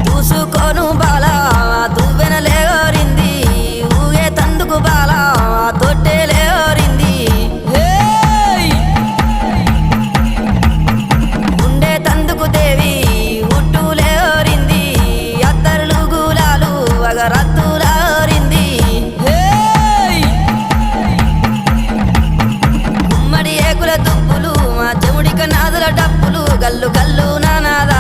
చూసుకోను బాల దువ్వెన లేవరింది ఊగే తందుకు బాల తొట్టె లేవరింది ఉండే తందుకు దేవి ఉట్టు లేవరింది అత్తరులు గులాలు అగరత్తులారింది గుమ్మడి ఏకుల దుప్పులు మా చెముడిక నాదుల డప్పులు గల్లు గల్లు నానాదా